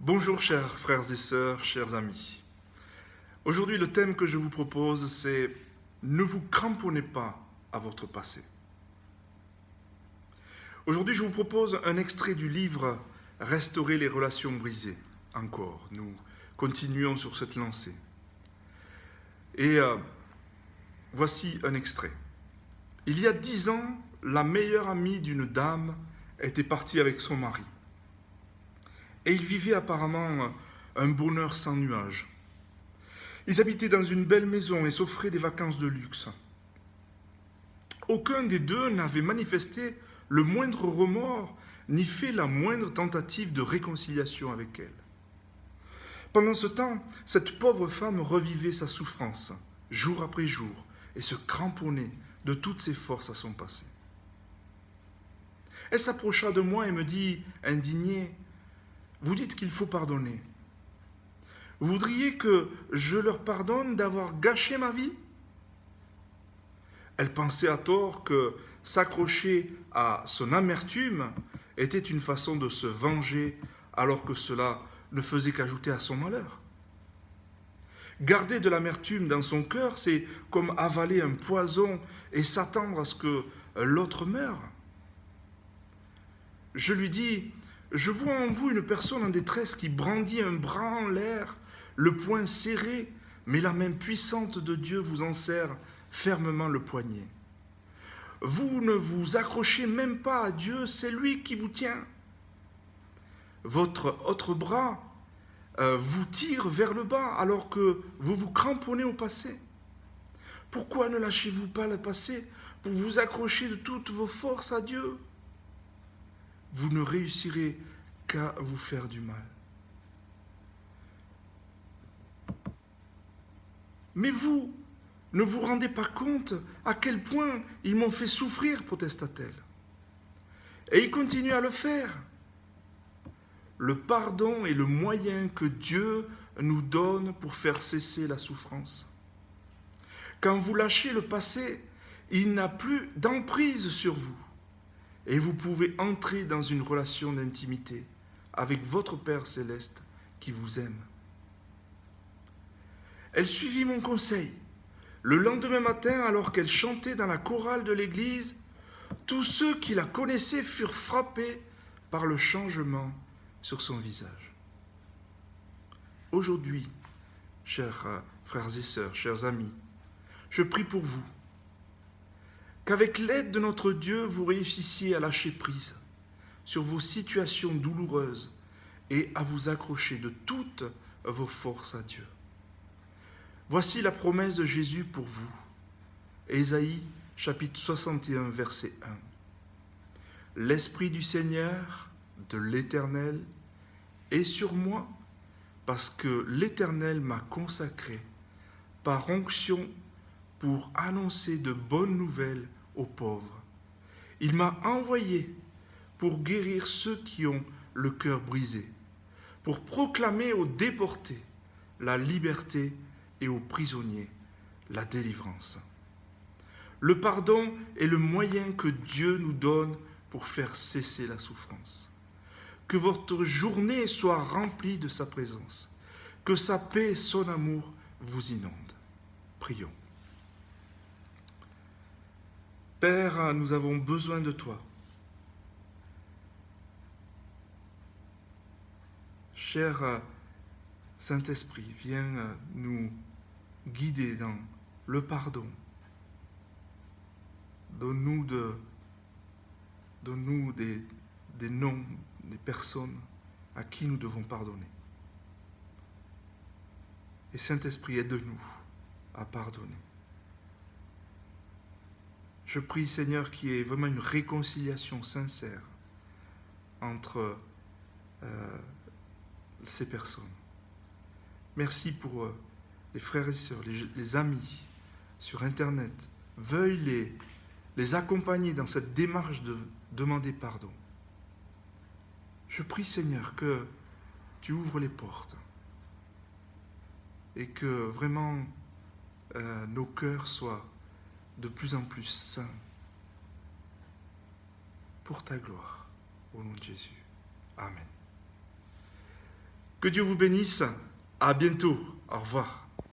Bonjour chers frères et sœurs, chers amis. Aujourd'hui, le thème que je vous propose, c'est « Ne vous cramponnez pas à votre passé ». Aujourd'hui, je vous propose un extrait du livre « Restaurer les relations brisées ». Encore, nous continuons sur cette lancée. Et voici un extrait. Il y a 10 ans, la meilleure amie d'une dame était partie avec son mari. Et ils vivaient apparemment un bonheur sans nuages. Ils habitaient dans une belle maison et s'offraient des vacances de luxe. Aucun des deux n'avait manifesté le moindre remords ni fait la moindre tentative de réconciliation avec elle. Pendant ce temps, cette pauvre femme revivait sa souffrance, jour après jour, et se cramponnait de toutes ses forces à son passé. Elle s'approcha de moi et me dit, indignée, « Vous dites qu'il faut pardonner. Vous voudriez que je leur pardonne d'avoir gâché ma vie ?» Elle pensait à tort que s'accrocher à son amertume était une façon de se venger alors que cela ne faisait qu'ajouter à son malheur. Garder de l'amertume dans son cœur, c'est comme avaler un poison et s'attendre à ce que l'autre meure. Je lui dis, je vois en vous une personne en détresse qui brandit un bras en l'air, le poing serré, mais la main puissante de Dieu vous en serre fermement le poignet. Vous ne vous accrochez même pas à Dieu, c'est lui qui vous tient. Votre autre bras vous tire vers le bas alors que vous vous cramponnez au passé. Pourquoi ne lâchez-vous pas le passé pour vous accrocher de toutes vos forces à Dieu? Vous ne réussirez qu'à vous faire du mal. Mais vous, ne vous rendez pas compte à quel point ils m'ont fait souffrir, protesta-t-elle. Et il continue à le faire. Le pardon est le moyen que Dieu nous donne pour faire cesser la souffrance. Quand vous lâchez le passé, il n'a plus d'emprise sur vous. Et vous pouvez entrer dans une relation d'intimité avec votre Père céleste qui vous aime. Elle suivit mon conseil. Le lendemain matin, alors qu'elle chantait dans la chorale de l'église, tous ceux qui la connaissaient furent frappés par le changement sur son visage. Aujourd'hui, chers frères et sœurs, chers amis, je prie pour vous, qu'avec l'aide de notre Dieu, vous réussissiez à lâcher prise sur vos situations douloureuses et à vous accrocher de toutes vos forces à Dieu. Voici la promesse de Jésus pour vous. Ésaïe, chapitre 61, verset 1. L'Esprit du Seigneur, de l'Éternel, est sur moi, parce que l'Éternel m'a consacré par onction pour annoncer de bonnes nouvelles aux pauvres. Il m'a envoyé pour guérir ceux qui ont le cœur brisé, pour proclamer aux déportés la liberté et aux prisonniers la délivrance. Le pardon est le moyen que Dieu nous donne pour faire cesser la souffrance. Que votre journée soit remplie de sa présence, que sa paix et son amour vous inondent. Prions. Père, nous avons besoin de toi. Cher Saint-Esprit, viens nous guider dans le pardon. Donne-nous des noms, des personnes à qui nous devons pardonner. Et Saint-Esprit, aide-nous à pardonner. Je prie, Seigneur, qu'il y ait vraiment une réconciliation sincère entre ces personnes. Merci pour les frères et sœurs, les amis sur Internet. Veuille les accompagner dans cette démarche de demander pardon. Je prie, Seigneur, que tu ouvres les portes et que vraiment nos cœurs soient de plus en plus saints pour ta gloire, au nom de Jésus. Amen. Que Dieu vous bénisse. À bientôt. Au revoir.